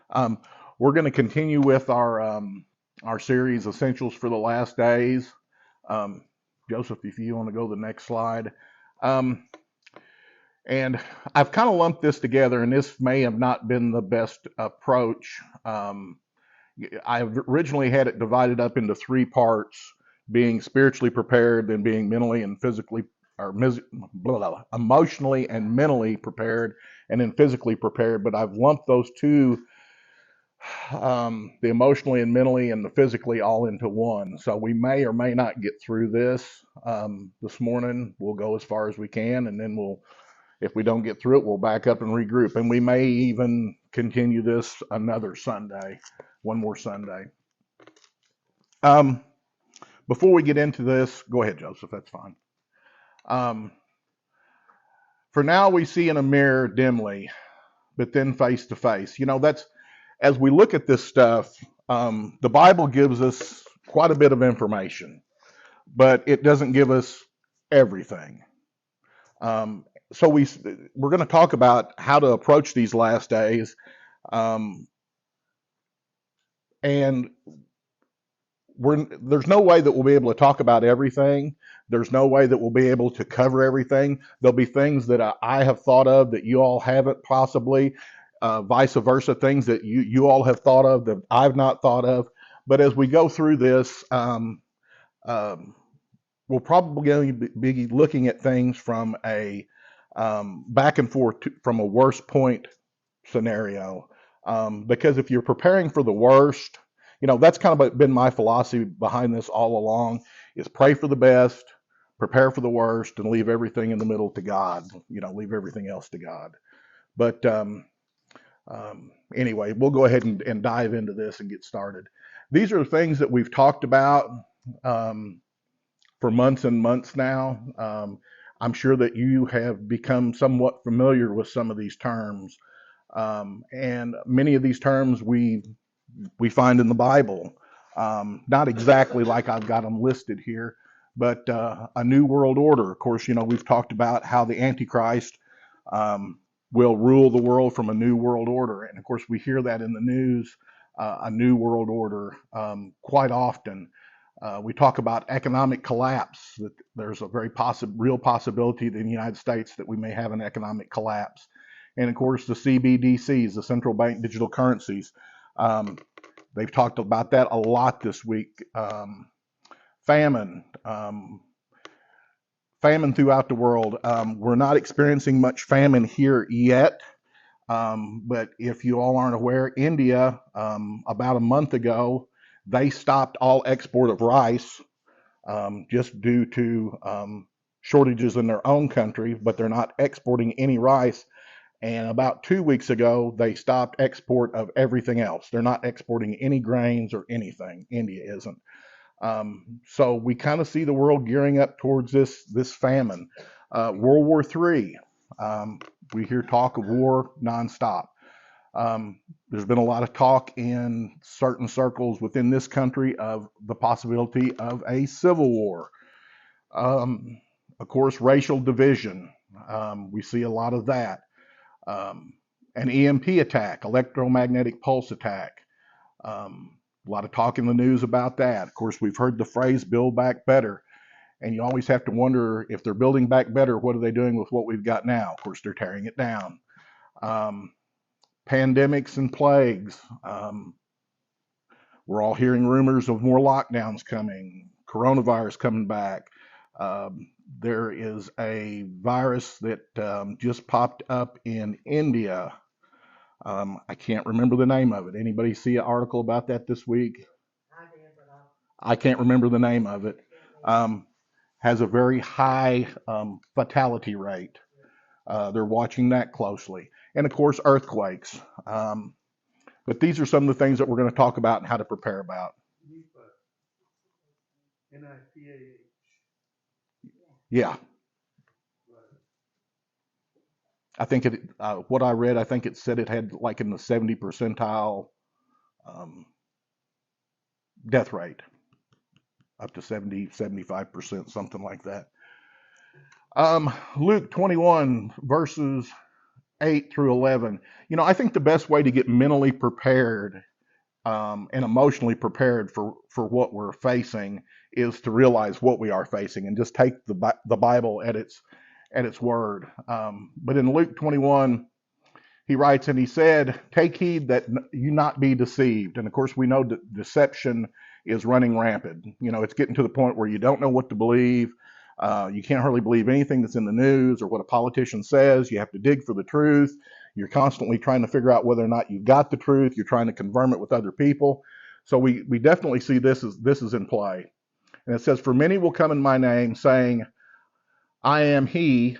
Um, we're going to continue with our series, Essentials for the Last Days. Um, Joseph, if you want to go to the next slide. Um, and I've kind of lumped this together, and this may have not been the best approach. I originally had it divided up into three parts: being spiritually prepared, then being mentally and physically, or emotionally and mentally prepared, and then physically prepared. But I've lumped those two, the emotionally and mentally and the physically, all into one. So we may or may not get through this morning. We'll go as far as we can, and then if we don't get through it, we'll back up and regroup. And we may even continue this another Sunday, one more Sunday. Um, Before we get into this, go ahead, Joseph. That's fine. Um, for now, we see in a mirror dimly, but then face to face. That's as we look at this stuff. The Bible gives us quite a bit of information, but it doesn't give us everything. So we're going to talk about how to approach these last days, um, and there's no way that we'll be able to talk about everything. There's no way that we'll be able to cover everything. There'll be things that I have thought of that you all haven't, possibly, vice versa, things that you all have thought of that I've not thought of. But as we go through this, um, we'll probably be looking at things from a back and forth from a worst point scenario. Because if you're preparing for the worst, that's kind of been my philosophy behind this all along: is pray for the best, prepare for the worst, and leave everything in the middle to God. Leave everything else to God. But anyway, we'll go ahead and dive into this and get started. These are things that we've talked about um, for months and months now. I'm sure that you have become somewhat familiar with some of these terms. And many of these terms we find in the Bible. Not exactly like I've got them listed here, but a new world order. Of course, we've talked about how the Antichrist um, will rule the world from a new world order. And of course, we hear that in the news, a new world order, quite often. We talk about economic collapse, that there's a very real possibility that in the United States that we may have an economic collapse. And of course, the CBDCs, the central bank digital currencies, um, they've talked about that a lot this week. Famine, famine throughout the world. We're not experiencing much famine here yet. But if you all aren't aware, India, about a month ago, they stopped all export of rice, just due to shortages in their own country, but they're not exporting any rice. And about 2 weeks ago, they stopped export of everything else. They're not exporting any grains or anything. India isn't. So we kind of see the world gearing up towards this famine. World War III. We hear talk of war nonstop. There's been a lot of talk in certain circles within this country of the possibility of a civil war. Um, of course, racial division. We see a lot of that. Um, an EMP attack, electromagnetic pulse attack. A lot of talk in the news about that. Of course, we've heard the phrase "build back better," and you always have to wonder, if they're building back better, what are they doing with what we've got now? Of course, they're tearing it down. Um, Pandemics and plagues. We're all hearing rumors of more lockdowns coming, coronavirus coming back. There is a virus that just popped up in India. I can't remember the name of it. Anybody see an article about that this week? I can't remember the name of it. Um, has a very high fatality rate. They're watching that closely. And of course, earthquakes. But these are some of the things that we're going to talk about and how to prepare about. Yeah, I think what I read, I think it said it had like in the 70 percentile um, death rate, up to 70, 75%, something like that. Luke 21, verses 8 through 11. I think the best way to get mentally prepared and emotionally prepared for what we're facing is to realize what we are facing and just take the Bible at its word. But in Luke 21, he writes, and he said, "Take heed that you not be deceived." And of course, we know that deception is running rampant. It's getting to the point where you don't know what to believe. You can't hardly believe anything that's in the news or what a politician says. You have to dig for the truth. You're constantly trying to figure out whether or not you've got the truth. You're trying to confirm it with other people. So we definitely see this is in play. And it says, "For many will come in my name, saying, I am he,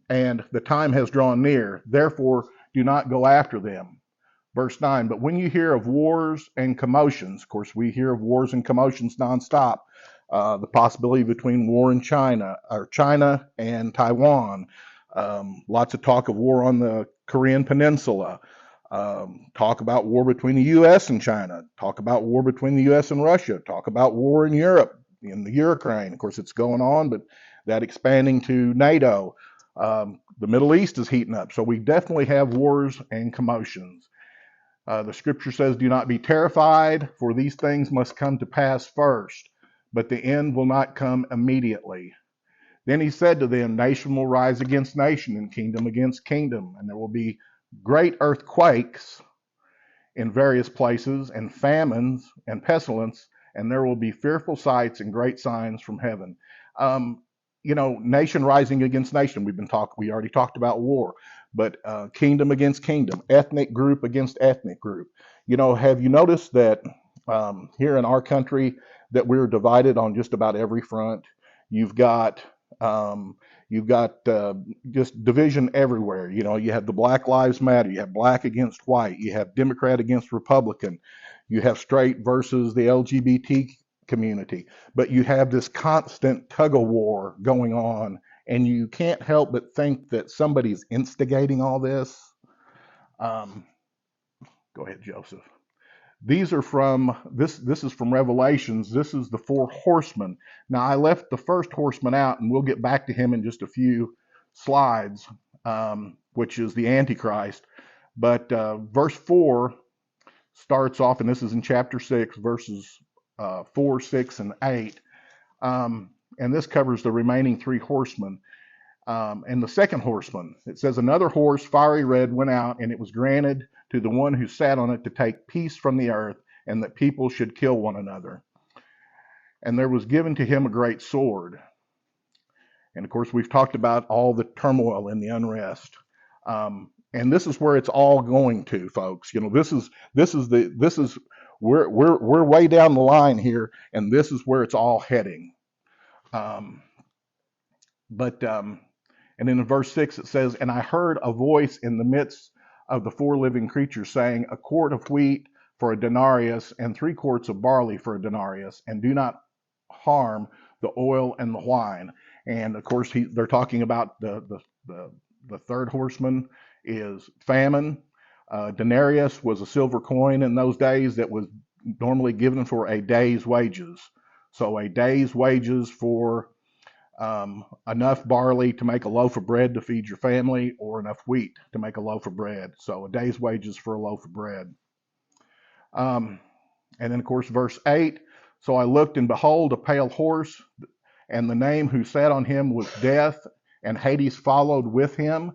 and the time has drawn near. Therefore, do not go after them." Verse 9, "But when you hear of wars and commotions," of course, we hear of wars and commotions nonstop, the possibility between war in China, or China and Taiwan, lots of talk of war on the Korean Peninsula, talk about war between the U.S. and China, talk about war between the U.S. and Russia, talk about war in Europe, in the Ukraine. Of course, it's going on, but that expanding to NATO. The Middle East is heating up. So we definitely have wars and commotions. The scripture says, "Do not be terrified, for these things must come to pass first, but the end will not come immediately." Then he said to them, "Nation will rise against nation, and kingdom against kingdom, and there will be great earthquakes in various places, and famines and pestilence, and there will be fearful sights and great signs from heaven." Um, Nation rising against nation. We already talked about war, but kingdom against kingdom, ethnic group against ethnic group. Have you noticed that here in our country that we're divided on just about every front? You've got um, you've got just division everywhere. You have the Black Lives Matter. You have black against white. You have Democrat against Republican. You have straight versus the LGBT community. But you have this constant tug of war going on, and you can't help but think that somebody's instigating all this. Um, Go ahead, Joseph. These are from this is from Revelations. This is the four horsemen. Now I left the first horseman out, and we'll get back to him in just a few slides, which is the Antichrist. But verse 4 starts off, and this is in chapter 6, verses 4, 6, and 8. And this covers the remaining three horsemen. And the second horseman, it says, "Another horse, fiery red, went out, and it was granted to the one who sat on it to take peace from the earth, and that people should kill one another. And there was given to him a great sword." And of course, we've talked about all the turmoil and the unrest. And this is where it's all going to, folks. We're way down the line here, and this is where it's all heading. Um, but And then in verse 6 it says, "And I heard a voice in the midst of the four living creatures saying, a quart of wheat for a denarius, and 3 quarts of barley for a denarius, and do not harm the oil and the wine." And of course, they're talking about the third horseman is famine. Denarius was a silver coin in those days that was normally given for a day's wages. So a day's wages for enough barley to make a loaf of bread to feed your family, or enough wheat to make a loaf of bread. So a day's wages for a loaf of bread. Um, and then, of course, verse 8, "So I looked, and behold, a pale horse, and the name who sat on him was Death, and Hades followed with him.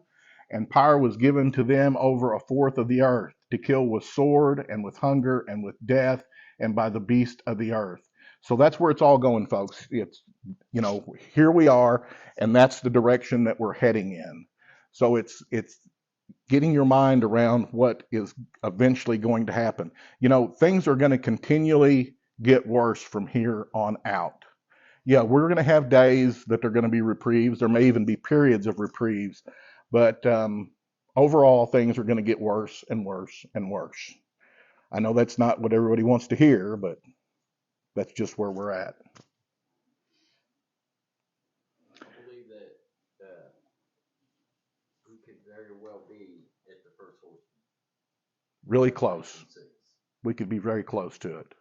And power was given to them over a fourth of the earth, to kill with sword, and with hunger, and with death, and by the beast of the earth." So that's where it's all going, folks. Here we are, and that's the direction that we're heading in. So it's getting your mind around what is eventually going to happen. Things are going to continually get worse from here on out. Yeah, we're going to have days that are going to be reprieves. There may even be periods of reprieves, but overall, things are going to get worse and worse and worse. I know that's not what everybody wants to hear, but that's just where we're at. I believe that we could very well be at the first horseman. Really close. We could be very close to it.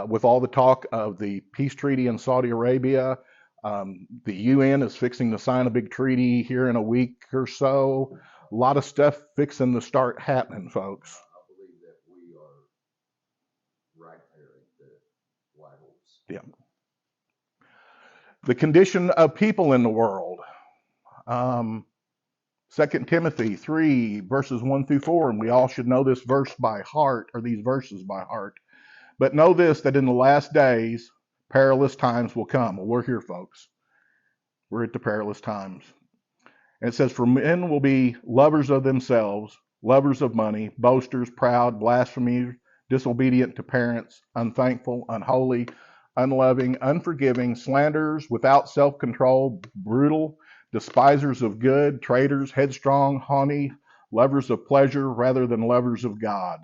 With all the talk of the peace treaty in Saudi Arabia, the UN is fixing to sign a big treaty here in a week or so. lot of stuff fixing to start happening, folks. I believe that we are right there at the white horse. Yeah. The condition of people in the world. 2 Timothy 3, verses 1 through 4, and we all should know this verse by heart, or these verses by heart. But know this, that in the last days, perilous times will come. Well, we're here, folks. We're at the perilous times. And it says, for men will be lovers of themselves, lovers of money, boasters, proud, blasphemers, disobedient to parents, unthankful, unholy, unloving, unforgiving, slanderers, without self-control, brutal, despisers of good, traitors, headstrong, haughty, lovers of pleasure rather than lovers of God.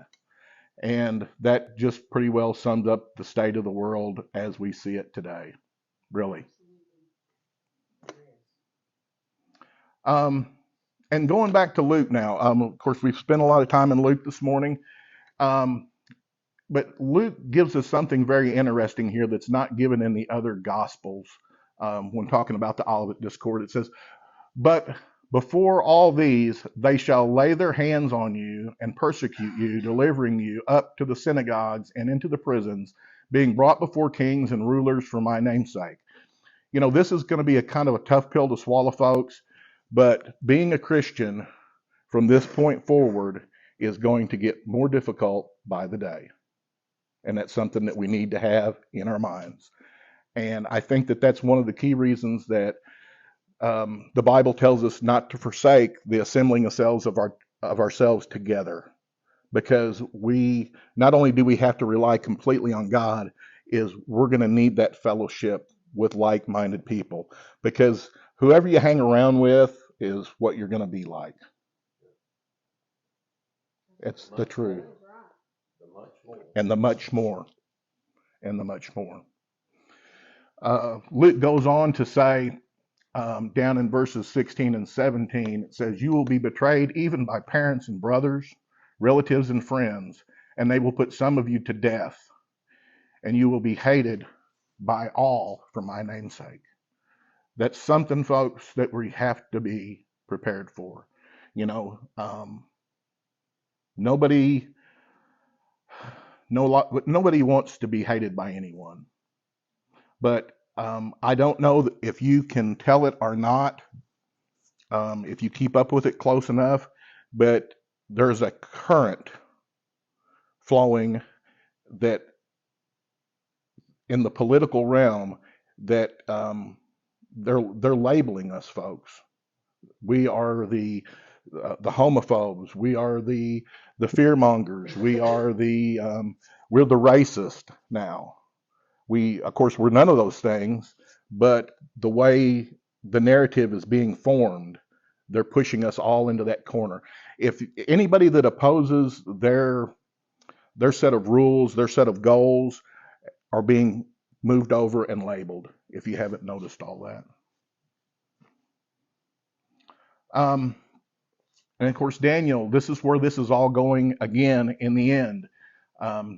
And that just pretty well sums up the state of the world as we see it today, really. And going back to Luke now, of course, we've spent a lot of time in Luke this morning. But Luke gives us something very interesting here that's not given in the other Gospels when talking about the Olivet Discord. It says, but before all these, they shall lay their hands on you and persecute you, delivering you up to the synagogues and into the prisons, being brought before kings and rulers for my name's sake. You know, this is going to be a kind of a tough pill to swallow, folks, but being a Christian from this point forward is going to get more difficult by the day. And that's something that we need to have in our minds. And I think that that's one of the key reasons that the Bible tells us not to forsake the assembling ourselves of ourselves together, because we not only do we have to rely completely on God, is we're going to need that fellowship with like-minded people, because whoever you hang around with is what you're going to be like. It's the truth. The much more. And the much more. And the much more. Luke goes on to say, down in verses 16 and 17, it says, you will be betrayed even by parents and brothers, relatives and friends, and they will put some of you to death, and you will be hated by all for my name's sake. That's something, folks, that we have to be prepared for. You know, nobody wants to be hated by anyone. But I don't know if you can tell it or not, if you keep up with it close enough, but there's a current flowing that in the political realm that they're labeling us, folks. We are the homophobes. We are the fearmongers. We are we're the racist now. Of course, we're none of those things, but the way the narrative is being formed, they're pushing us all into that corner. If anybody that opposes their set of rules, their set of goals, are being moved over and labeled, if you haven't noticed all that. And of course, Daniel, this is where this is all going again in the end.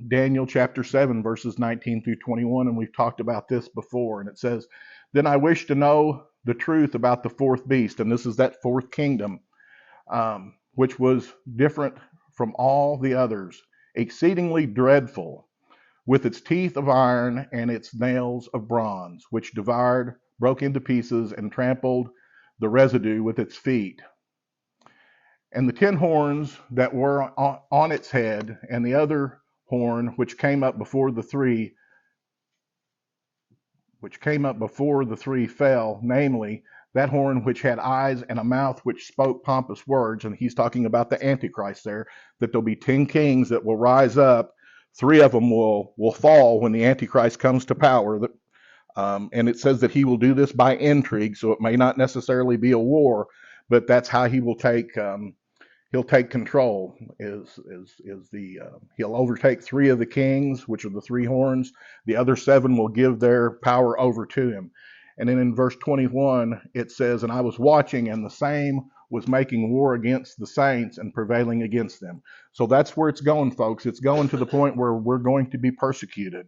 Daniel chapter 7, verses 19 through 21, and we've talked about this before, and it says, then I wish to know the truth about the fourth beast, and this is that fourth kingdom, which was different from all the others, exceedingly dreadful, with its teeth of iron and its nails of bronze, which devoured, broke into pieces, and trampled the residue with its feet. And the 10 horns that were on its head, and the other horn which came up before the three fell, namely that horn which had eyes and a mouth which spoke pompous words. And he's talking about the Antichrist there, that there'll be 10 kings that will rise up. 3 of them will fall when the Antichrist comes to power. And it says that he will do this by intrigue, so it may not necessarily be a war, but that's how he will take he'll take control. He'll overtake 3 of the kings, which are the 3 horns. The other 7 will give their power over to him. And then in verse 21, it says, and I was watching, and the same was making war against the saints and prevailing against them. So that's where it's going, folks. It's going to the point where we're going to be persecuted.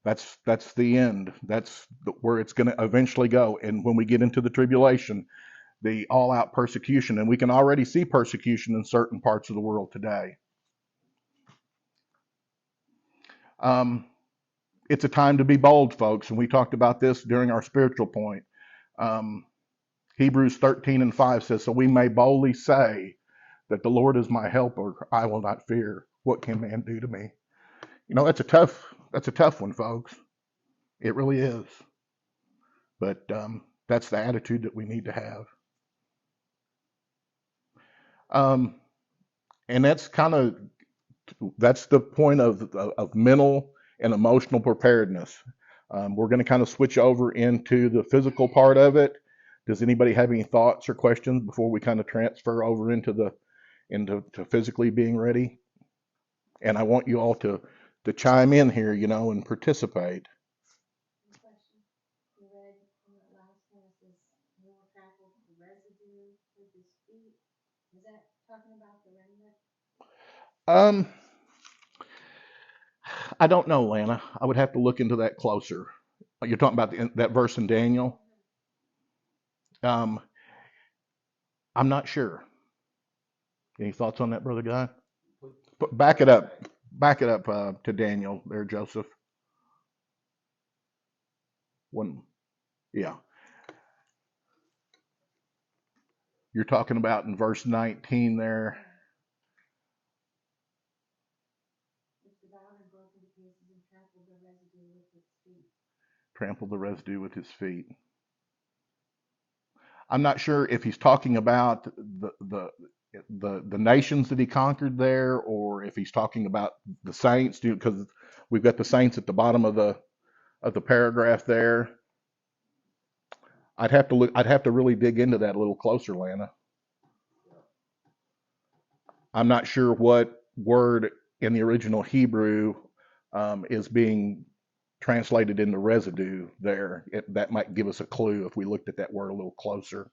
That's the end. That's where it's going to eventually go. And when we get into the tribulation, the all-out persecution, and we can already see persecution in certain parts of the world today. It's a time to be bold, folks, and we talked about this during our spiritual point. Hebrews 13:5 says, "So we may boldly say that the Lord is my helper; I will not fear. What can man do to me?" You know, that's a tough one, folks. It really is. But that's the attitude that we need to have. And that's the point of mental and emotional preparedness. We're going to kind of switch over into the physical part of it. Does anybody have any thoughts or questions before we kind of transfer over into physically being ready? And I want you all to chime in here, and participate. Question. You read in the last verses, more trampled the residue with his feet. Is that talking about the remnant? I don't know, Lana. I would have to look into that closer. You're talking about that verse in Daniel? I'm not sure. Any thoughts on that, Brother Guy? Back it up. Back it up to Daniel there, Joseph. One, yeah. You're talking about in verse 19 there. Which devoured and broke into pieces and trampled the residue with his feet. Trampled the residue with his feet. I'm not sure if he's talking about the nations that he conquered there, or if he's talking about the saints, because we've got the saints at the bottom of the paragraph there. I'd have to look. I'd have to really dig into that a little closer, Lana. I'm not sure what word in the original Hebrew is being translated into residue there. That might give us a clue if we looked at that word a little closer.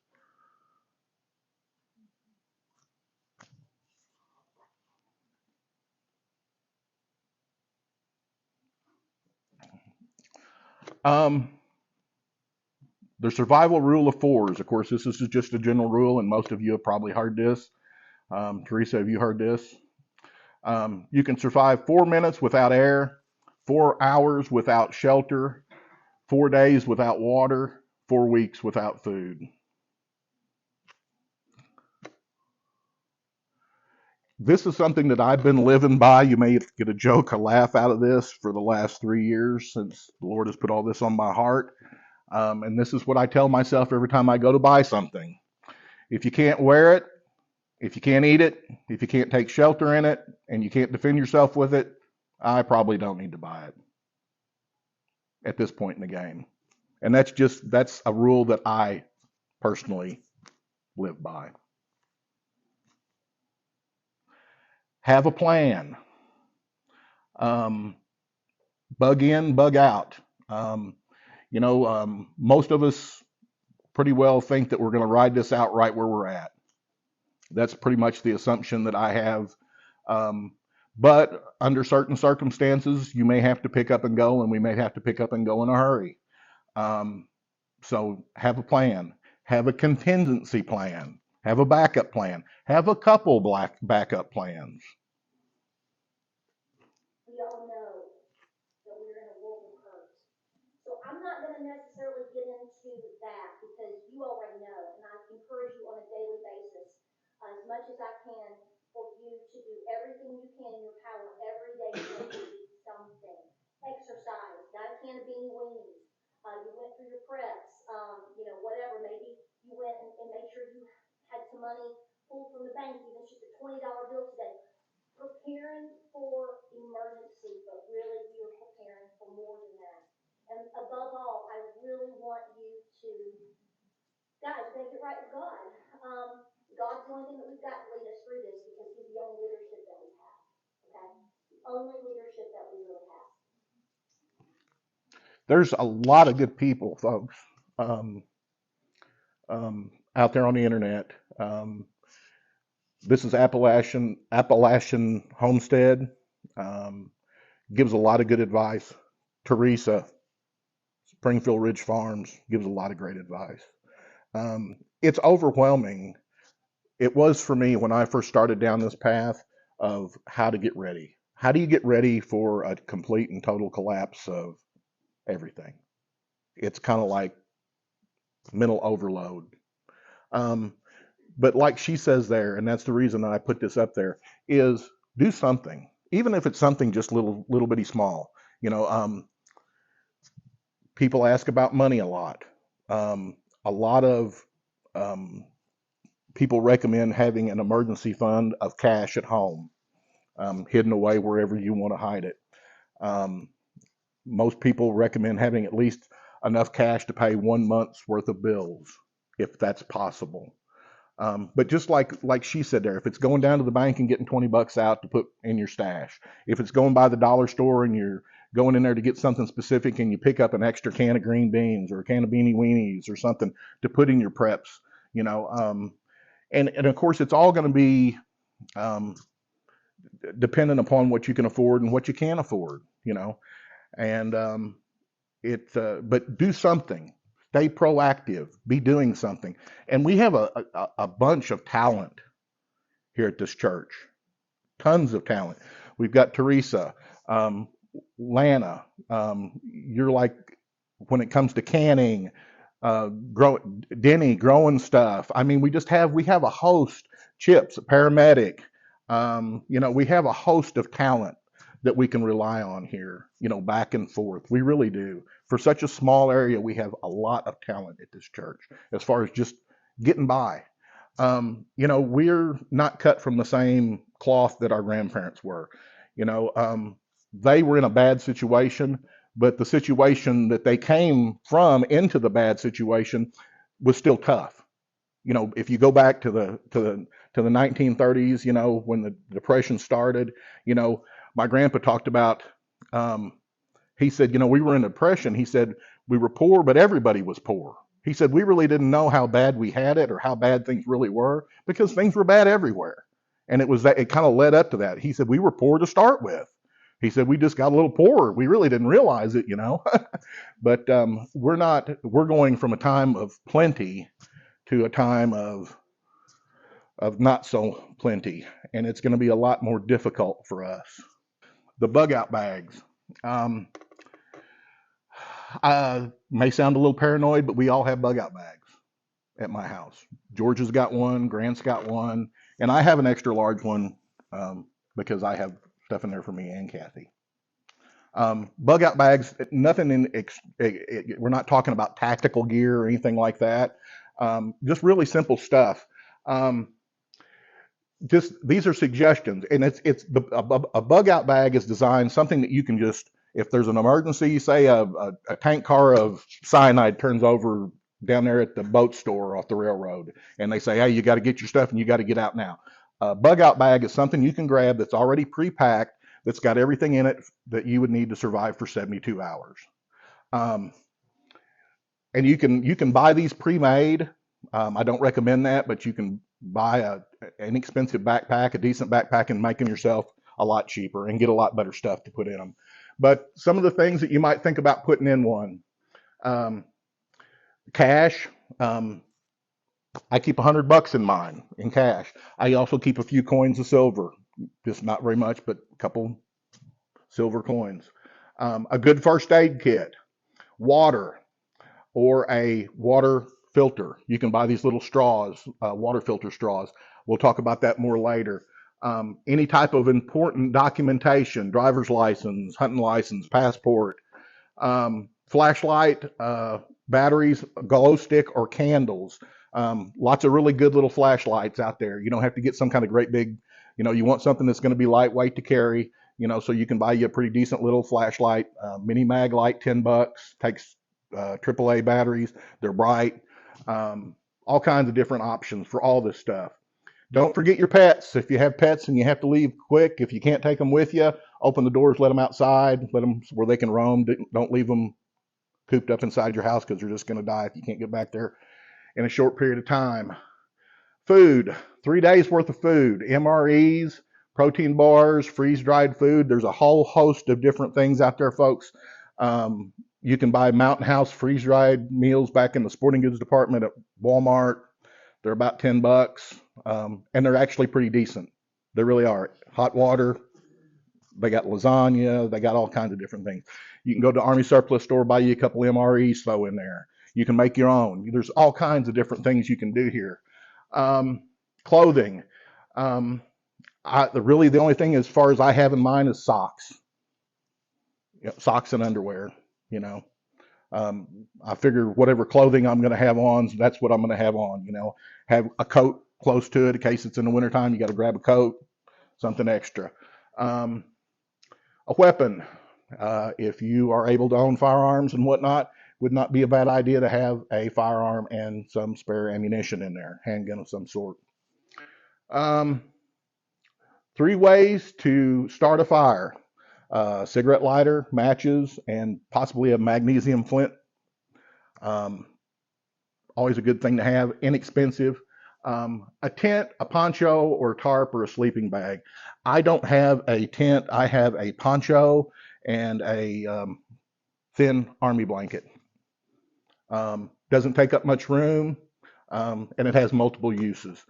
The survival rule of fours. Of course, this is just a general rule, and most of you have probably heard this. Teresa, have you heard this? You can survive 4 minutes without air, 4 hours without shelter, 4 days without water, 4 weeks without food. This is something that I've been living by. You may get a joke, a laugh out of this for the last 3 years since the Lord has put all this on my heart. And this is what I tell myself every time I go to buy something. If you can't wear it, if you can't eat it, if you can't take shelter in it, and you can't defend yourself with it, I probably don't need to buy it at this point in the game. And that's a rule that I personally live by. Have a plan. Bug in, bug out. Most of us pretty well think that we're going to ride this out right where we're at. That's pretty much the assumption that I have. But under certain circumstances, you may have to pick up and go, and we may have to pick up and go in a hurry. So have a plan. Have a contingency plan. Have a backup plan. Have a couple backup plans. We all know that we're in a world of hurt. So I'm not going to necessarily get into that because you already know, and I encourage you on a daily basis, as much as I can, for you to do everything you can in your power every day to do something. Exercise, got a can of beanie weenies. You went through your preps, whatever. Maybe you went and made sure you had some money pulled from the bank, even just a $20 bill today. Preparing for emergency, but really you're preparing for more than that. And above all, I really want you to, guys, make it right with God. God's the only thing that we've got to lead us through this because He's the only leadership that we have. Okay? The only leadership that we really have. There's a lot of good people, folks, out there on the internet. This is Appalachian Homestead. Gives a lot of good advice. Teresa, Springfield Ridge Farms, gives a lot of great advice. It's overwhelming. It was for me when I first started down this path of how to get ready. How do you get ready for a complete and total collapse of everything? It's kind of like mental overload. Um, but like she says there, and that's the reason that I put this up there, is do something, even if it's something just little bitty small. You know, people ask about money a lot. A lot of um, people recommend having an emergency fund of cash at home, hidden away wherever you want to hide it. Um, Most people recommend having at least enough cash to pay 1 month's worth of bills, if that's possible. But just like she said there, if it's going down to the bank and getting $20 out to put in your stash, if it's going by the dollar store and you're going in there to get something specific and you pick up an extra can of green beans or a can of beanie weenies or something to put in your preps, you know, and of course it's all going to be um, dependent upon what you can afford and what you can't afford, you know, and but do something. Stay proactive. Be doing something. And we have a bunch of talent here at this church. Tons of talent. We've got Teresa, um, Lana. You're like when it comes to canning, Denny growing stuff. I mean, we have a host. Chips, a paramedic. You know, we have a host of talent that we can rely on here. You know, back and forth. We really do. For such a small area, we have a lot of talent at this church as far as just getting by. You know, we're not cut from the same cloth that our grandparents were. You know, they were in a bad situation, but the situation that they came from into the bad situation was still tough. You know, if you go back to the 1930s, you know, when the depression started, you know, my grandpa talked about. Um, he said, you know, we were in a depression. He said we were poor, but everybody was poor. He said we really didn't know how bad we had it or how bad things really were because things were bad everywhere. And it was that it kind of led up to that. He said we were poor to start with. He said we just got a little poorer. We really didn't realize it, you know. But we're not. We're going from a time of plenty to a time of not so plenty, and it's going to be a lot more difficult for us. The bug out bags. Um, may sound a little paranoid, but we all have bug out bags at my house. George's got one, Grant's got one, and I have an extra large one because I have stuff in there for me and Kathy. Bug out bags, nothing we're not talking about tactical gear or anything like that. Just really simple stuff. Um, just these are suggestions, and a bug out bag is designed something that you can just if there's an emergency, say a tank car of cyanide turns over down there at the boat store off the railroad, and they say, hey, you got to get your stuff and you got to get out now. A bug out bag is something you can grab that's already pre-packed, that's got everything in it that you would need to survive for 72 hours. Um, and you can buy these pre-made. I don't recommend that, but you can buy an inexpensive backpack, a decent backpack, and make them yourself a lot cheaper and get a lot better stuff to put in them. But some of the things that you might think about putting in one, um, cash. I keep $100 in mine in cash. I also keep a few coins of silver, just not very much, but a couple silver coins. A good first aid kit, water, or a water filter. You can buy these little straws, water filter straws. We'll talk about that more later. Any type of important documentation, driver's license, hunting license, passport, flashlight, batteries, glow stick, or candles. Lots of really good little flashlights out there. You don't have to get some kind of great big, you know, you want something that's going to be lightweight to carry, you know, so you can buy you a pretty decent little flashlight, mini mag light, $10, takes AAA batteries. They're bright. All kinds of different options for all this stuff. Don't forget your pets. If you have pets and you have to leave quick, if you can't take them with you, open the doors, let them outside, let them where they can roam. Don't leave them cooped up inside your house because they're just going to die if you can't get back there in a short period of time. Food, 3 days worth of food, MREs, protein bars, freeze dried food. There's a whole host of different things out there, folks. You can buy Mountain House freeze-dried meals back in the sporting goods department at Walmart. They're about $10, and they're actually pretty decent. They really are. Hot water. They got lasagna. They got all kinds of different things. You can go to Army Surplus Store, buy you a couple MREs, throw in there. You can make your own. There's all kinds of different things you can do here. Clothing. Really, the only thing as far as I have in mind is socks. Socks and underwear. You know, I figure whatever clothing I'm going to have on, that's what I'm going to have on. You know, have a coat close to it in case it's in the wintertime. You got to grab a coat, something extra. A weapon. If you are able to own firearms and whatnot, would not be a bad idea to have a firearm and some spare ammunition in there, handgun of some sort. 3 ways to start a fire. Cigarette lighter, matches, and possibly a magnesium flint. Always a good thing to have, inexpensive. A tent, a poncho, or a tarp, or a sleeping bag. I don't have a tent. I have a poncho and a thin army blanket. Doesn't take up much room, and it has multiple uses.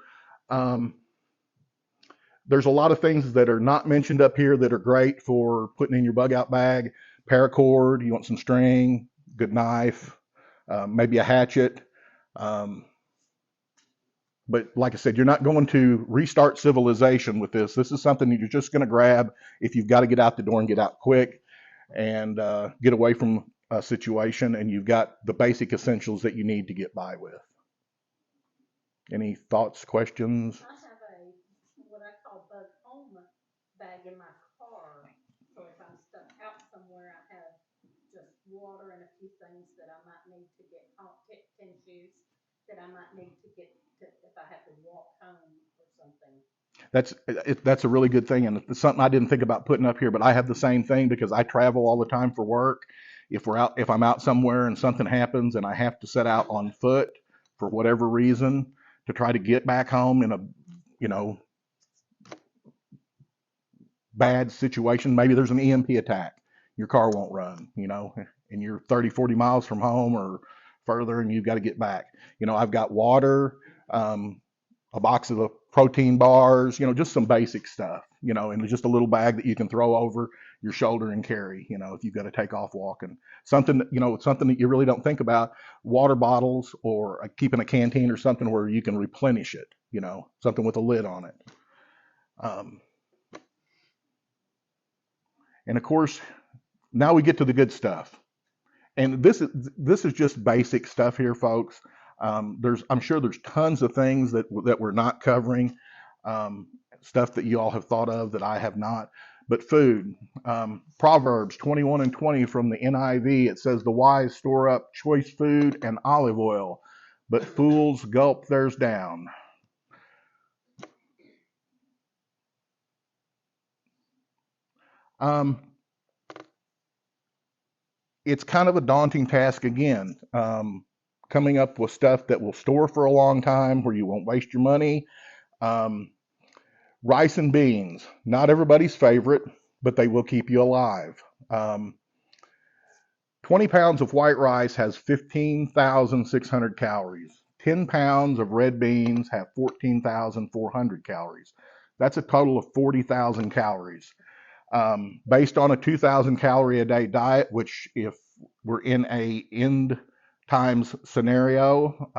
There's a lot of things that are not mentioned up here that are great for putting in your bug out bag. Paracord, you want some string, good knife, maybe a hatchet. But like I said, you're not going to restart civilization with this. This is something you're just going to grab if you've got to get out the door and get out quick and get away from a situation, and you've got the basic essentials that you need to get by with. Any thoughts, questions? I have what I call bug home bag in my car. So if I'm stuck out somewhere, I have just water and a few things that I might need to get tissues that I might need to get if I have to walk home or something. That's a really good thing, and it's something I didn't think about putting up here, but I have the same thing because I travel all the time for work. If I'm out somewhere and something happens and I have to set out on foot for whatever reason to try to get back home in a bad situation, maybe there's an EMP attack, your car won't run, and you're 30, 40 miles from home or further, and you've got to get back. I've got water, a box of the protein bars, just some basic stuff, and just a little bag that you can throw over your shoulder and carry, if you've got to take off walking. Something that you really don't think about, water bottles or keeping a canteen or something where you can replenish it, something with a lid on it. And of course, now we get to the good stuff. And this is just basic stuff here, folks. I'm sure there's tons of things that we're not covering, stuff that you all have thought of that I have not. But food, Proverbs 21 and 20 from the NIV, it says, "The wise store up choice food and olive oil, but fools gulp theirs down." It's kind of a daunting task again, coming up with stuff that will store for a long time where you won't waste your money. Rice and beans, not everybody's favorite, but they will keep you alive. 20 pounds of white rice has 15,600 calories. 10 pounds of red beans have 14,400 calories. That's a total of 40,000 calories. Based on a 2,000 calorie a day diet, which if we're in a end times scenario,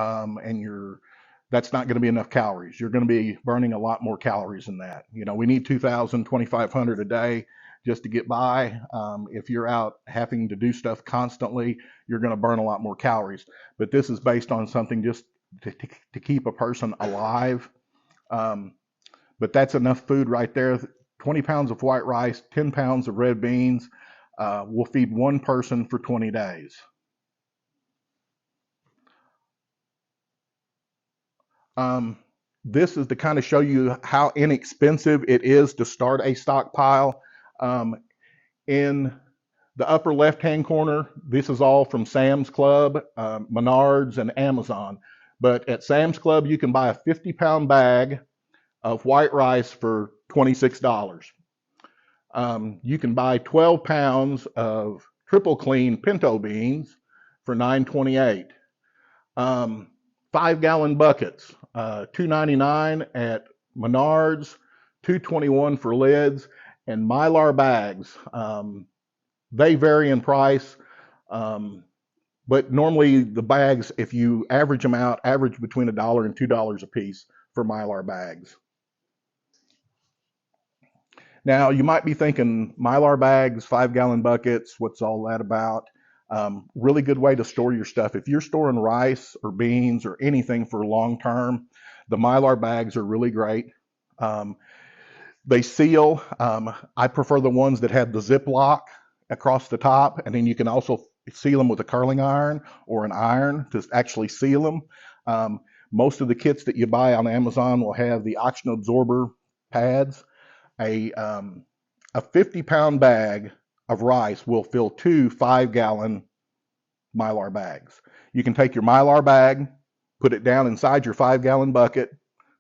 that's not going to be enough calories. You're going to be burning a lot more calories than that. We need 2,000, 2,500 a day just to get by. If you're out having to do stuff constantly, you're going to burn a lot more calories. But this is based on something just to keep a person alive. But that's enough food right there. 20 pounds of white rice, 10 pounds of red beans will feed one person for 20 days. This is to kind of show you how inexpensive it is to start a stockpile. In the upper left-hand corner, this is all from Sam's Club, Menards, and Amazon. But at Sam's Club, you can buy a 50-pound bag of white rice for $26. You can buy 12 pounds of triple clean pinto beans for $9.28. 5-gallon buckets, $2.99 at Menards, $2.21 for lids, and Mylar bags. They vary in price, but normally the bags, if you average them out, average between $1 and $2 a piece for Mylar bags. Now, you might be thinking, Mylar bags, 5-gallon buckets, what's all that about? Really good way to store your stuff. If you're storing rice or beans or anything for long term, the Mylar bags are really great. They seal. I prefer the ones that have the zip lock across the top, and then you can also seal them with a curling iron or an iron to actually seal them. Most of the kits that you buy on Amazon will have the oxygen absorber pads. A 50-pound bag of rice will fill 2 5-gallon Mylar bags. You can take your Mylar bag, put it down inside your 5-gallon bucket,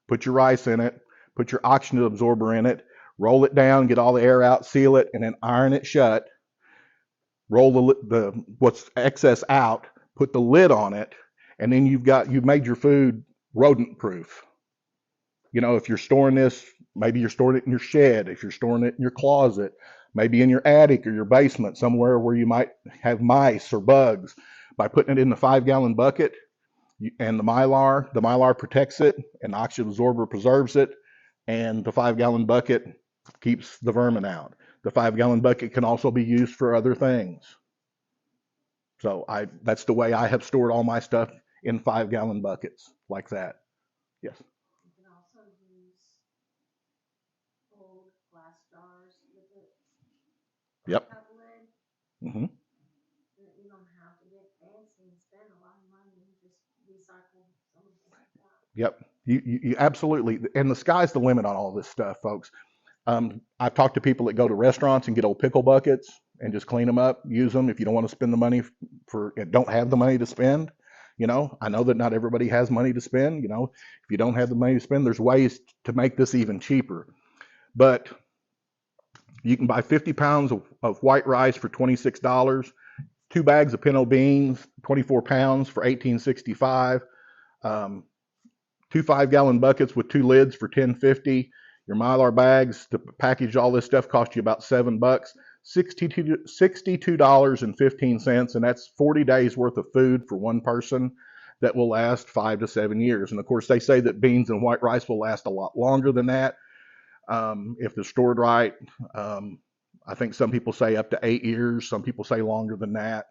put your rice in it, put your oxygen absorber in it, roll it down, get all the air out, seal it, and then iron it shut. Roll the what's excess out, put the lid on it, and then you've made your food rodent proof. You know, if you're storing this, maybe you're storing it in your shed, if you're storing it in your closet, maybe in your attic or your basement, somewhere where you might have mice or bugs. By putting it in the 5-gallon bucket and the Mylar protects it, and the oxygen absorber preserves it, and the 5-gallon bucket keeps the vermin out. The 5-gallon bucket can also be used for other things. So that's the way I have stored all my stuff, in 5-gallon buckets like that. Yes. You can also use old glass jars with the Yep. top lid. hmm You don't have to get fancy and spend a lot of money and just recycle some of the stuff. Yep. You absolutely, and the sky's the limit on all this stuff, folks. I've talked to people that go to restaurants and get old pickle buckets and just clean them up, use them if you don't want to spend the money don't have the money to spend. You know, I know that not everybody has money to spend. You know, if you don't have the money to spend, there's ways to make this even cheaper. But you can buy 50 pounds of white rice for $26, 2 bags of pinto beans, 24 pounds for $18.65, 2 5-gallon buckets with 2 lids for $10.50. Your Mylar bags to package all this stuff cost you about $7, $62.15, and that's 40 days worth of food for one person that will last 5 to 7 years. And of course, they say that beans and white rice will last a lot longer than that if they're stored right. I think some people say up to 8 years. Some people say longer than that.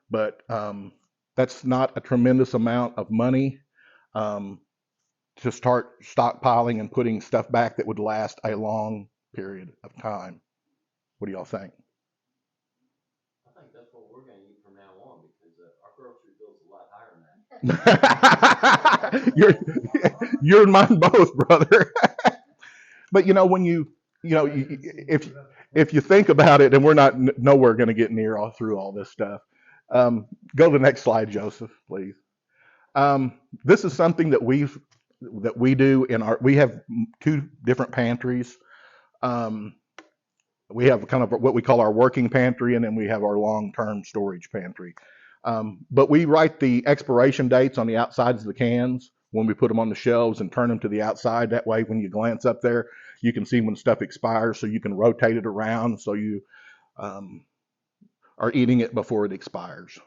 But that's not a tremendous amount of money to start stockpiling and putting stuff back that would last a long period of time. What do y'all think? I think that's what we're gonna eat from now on, because our grocery bill's a lot higher than that. you're and mine both, brother. But you know, when if you think about it, and we're not nowhere going to get through all this stuff. Go to the next slide, Joseph, please. This is something that we do we have 2 different pantries. We have kind of what we call our working pantry, and then we have our long-term storage pantry. But we write the expiration dates on the outsides of the cans when we put them on the shelves and turn them to the outside. That way, when you glance up there, you can see when stuff expires, so you can rotate it around so you are eating it before it expires.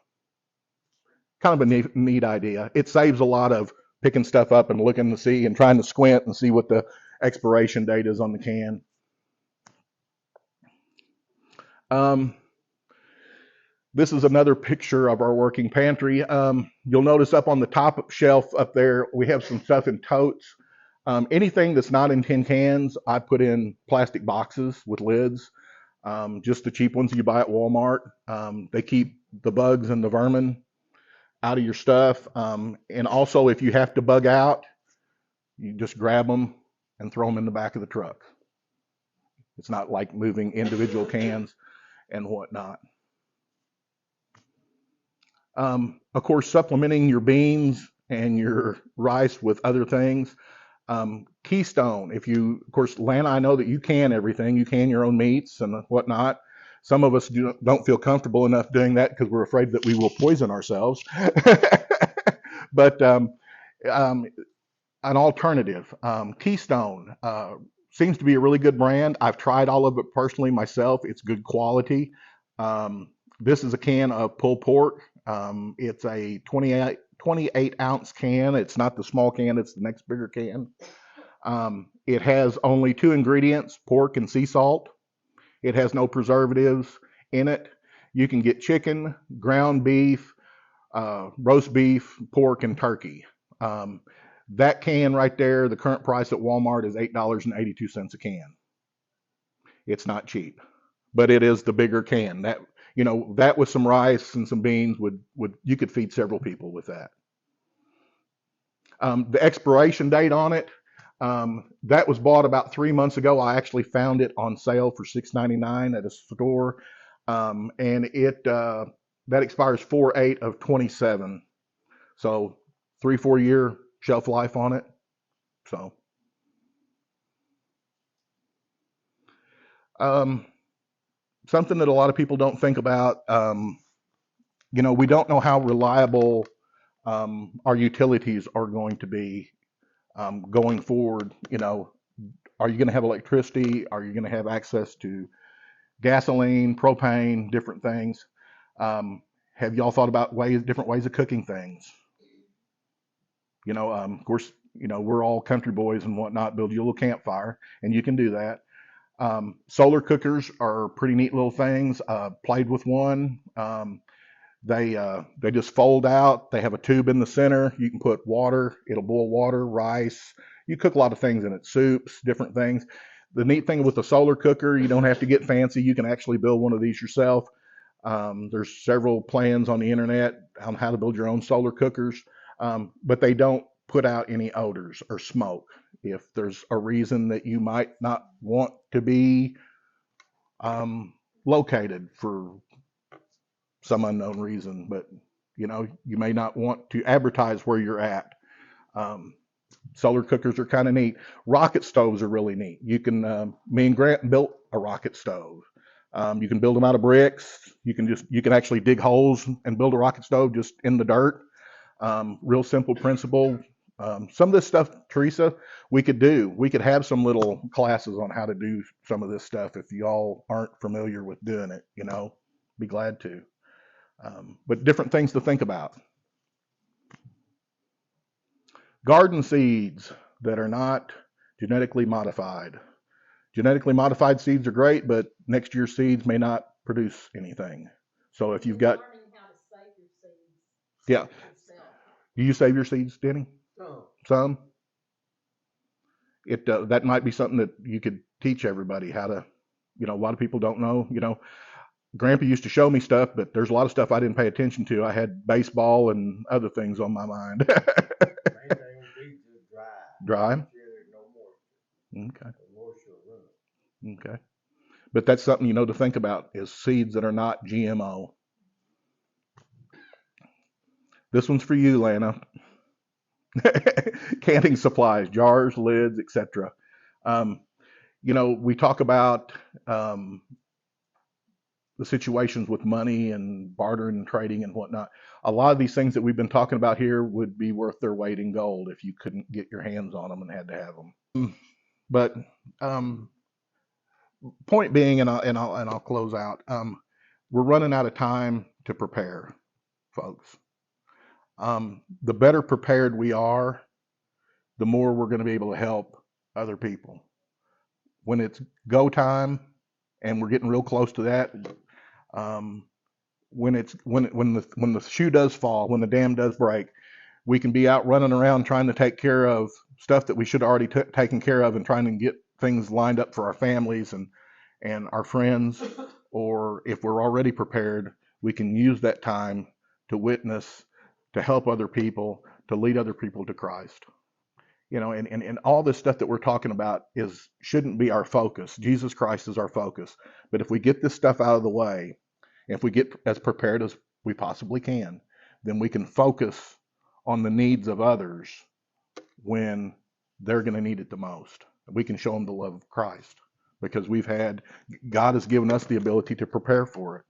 Kind of a neat idea. It saves a lot of picking stuff up and looking to see and trying to squint and see what the expiration date is on the can. This is another picture of our working pantry. You'll notice up on the top shelf up there, we have some stuff in totes. Anything that's not in tin cans, I put in plastic boxes with lids. Just the cheap ones you buy at Walmart. They keep the bugs and the vermin out of your stuff. And also, if you have to bug out, you just grab them and throw them in the back of the truck. It's not like moving individual cans and whatnot. Of course, supplementing your beans and your rice with other things. Keystone, of course, Lana, I know that you can everything. You can your own meats and whatnot. Some of us don't feel comfortable enough doing that because we're afraid that we will poison ourselves. But um, an alternative, Keystone, seems to be a really good brand. I've tried all of it personally myself. It's good quality. This is a can of pulled pork. It's a 28 ounce can. It's not the small can, it's the next bigger can. It has only 2 ingredients, pork and sea salt. It has no preservatives in it. You can get chicken, ground beef, roast beef, pork, and turkey. That can right there, the current price at Walmart is $8.82 a can. It's not cheap, but it is the bigger can. That with some rice and some beans would you could feed several people with that. The expiration date on it, that was bought about 3 months ago. I actually found it on sale for $6.99 at a store, and that expires 4/8 of 27. So 3-4 year shelf life on it. So something that a lot of people don't think about. We don't know how reliable our utilities are going to be going forward. Are you going to have electricity? Are you going to have access to gasoline, propane, different things? Have y'all thought about different ways of cooking things? Of course, we're all country boys and whatnot. Build you a little campfire, and you can do that. Solar cookers are pretty neat little things. Played with one. They just fold out. They have a tube in the center. You can put water. It'll boil water, rice. You cook a lot of things in it, soups, different things. The neat thing with the solar cooker, you don't have to get fancy. You can actually build one of these yourself. There's several plans on the internet on how to build your own solar cookers, but they don't put out any odors or smoke. If there's a reason that you might not want to be located for some unknown reason, but you may not want to advertise where you're at. Solar cookers are kind of neat. Rocket stoves are really neat. You can, me and Grant built a rocket stove. You can build them out of bricks. You can actually dig holes and build a rocket stove just in the dirt. Real simple principle. Some of this stuff, Teresa, we could do. We could have some little classes on how to do some of this stuff if y'all aren't familiar with doing it. Be glad to. But different things to think about. Garden seeds that are not genetically modified. Genetically modified seeds are great, but next year's seeds may not produce anything. So if you've got, Learning how to save your seeds. yeah, Yourself. do you save your seeds, Denny? No. Some. That might be something that you could teach everybody how to. A lot of people don't know. Grandpa used to show me stuff, but there's a lot of stuff I didn't pay attention to. I had baseball and other things on my mind. Main thing will be just dry. Dry? Make sure there's no moisture. Okay. The moisture will ruin it. Okay. But that's something to think about is seeds that are not GMO. This one's for you, Lana. Canning supplies, jars, lids, etc. We talk about the situations with money and bartering and trading and whatnot. A lot of these things that we've been talking about here would be worth their weight in gold if you couldn't get your hands on them and had to have them. But point being, and I'll close out. We're running out of time to prepare, folks. The better prepared we are, the more we're going to be able to help other people. When it's go time, and we're getting real close to that, when the shoe does fall, when the dam does break, we can be out running around trying to take care of stuff that we should have already taken care of, and trying to get things lined up for our families and our friends. Or if we're already prepared, we can use that time to witness, to help other people, to lead other people to Christ. And all this stuff that we're talking about shouldn't be our focus. Jesus Christ is our focus. But if we get this stuff out of the way, if we get as prepared as we possibly can, then we can focus on the needs of others when they're going to need it the most. We can show them the love of Christ. because God has given us the ability to prepare for it.